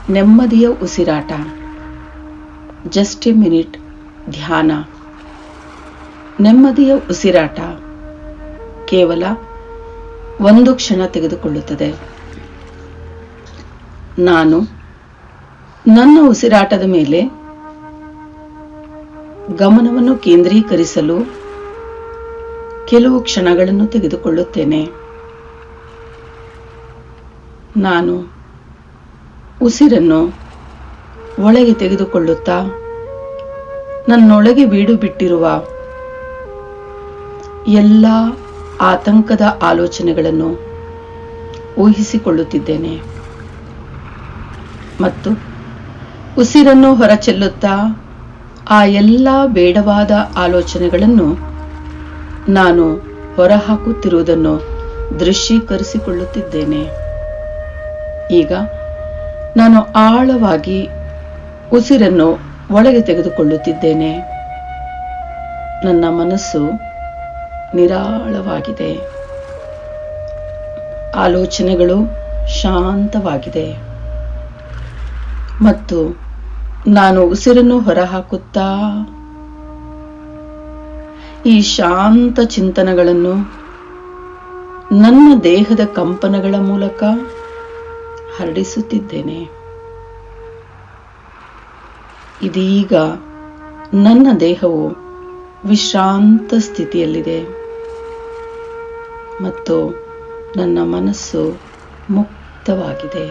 ನೆಮ್ಮದಿಯ ಉಸಿರಾಟ. Just A minute ಧ್ಯಾನ. ನೆಮ್ಮದಿಯ ಉಸಿರಾಟ ಕೇವಲ 1 ಕ್ಷಣ ತೆಗೆದುಕೊಳ್ಳುತ್ತದೆ. ನಾನು ನನ್ನ ಉಸಿರಾಟದ ಮೇಲೆ ಗಮನವನ್ನು ಕೇಂದ್ರೀಕರಿಸಲು ಕೆಲವು ಕ್ಷಣಗಳನ್ನು ತೆಗೆದುಕೊಳ್ಳುತ್ತೇನೆ. ನಾನು ಉಸಿರನ್ನು ಒಳಗೆ ತೆಗೆದುಕೊಳ್ಳುತ್ತಾ ನನ್ನೊಳಗೆ ಬೀಡು ಬಿಟ್ಟಿರುವ ಎಲ್ಲ ಆತಂಕದ ಆಲೋಚನೆಗಳನ್ನು ಊಹಿಸಿಕೊಳ್ಳುತ್ತಿದ್ದೇನೆ ಮತ್ತು ಉಸಿರನ್ನು ಹೊರಚೆಲ್ಲುತ್ತಾ ಆ ಎಲ್ಲ ಬೇಡವಾದ ಆಲೋಚನೆಗಳನ್ನು ನಾನು ಹೊರಹಾಕುತ್ತಿರುವುದನ್ನು ದೃಶ್ಯೀಕರಿಸಿಕೊಳ್ಳುತ್ತಿದ್ದೇನೆ. ಈಗ ನಾನು ಆಳವಾಗಿ ಉಸಿರನ್ನು ಒಳಗೆ ತೆಗೆದುಕೊಳ್ಳುತ್ತಿದ್ದೇನೆ. ನನ್ನ ಮನಸ್ಸು ನಿರಾಳವಾಗಿದೆ. ಆಲೋಚನೆಗಳು ಶಾಂತವಾಗಿದೆ ಮತ್ತು ನಾನು ಉಸಿರನ್ನು ಹೊರಹಾಕುತ್ತಾ ಈ ಶಾಂತ ಚಿಂತನೆಗಳನ್ನು ನನ್ನ ದೇಹದ ಕಂಪನಗಳ ಮೂಲಕ ಹರಡಿಸುತ್ತಿದ್ದೇನೆ. ಇದೀಗ ನನ್ನ ದೇಹವು ವಿಶ್ರಾಂತ ಸ್ಥಿತಿಯಲ್ಲಿದೆ ಮತ್ತು ನನ್ನ ಮನಸ್ಸು ಮುಕ್ತವಾಗಿದೆ.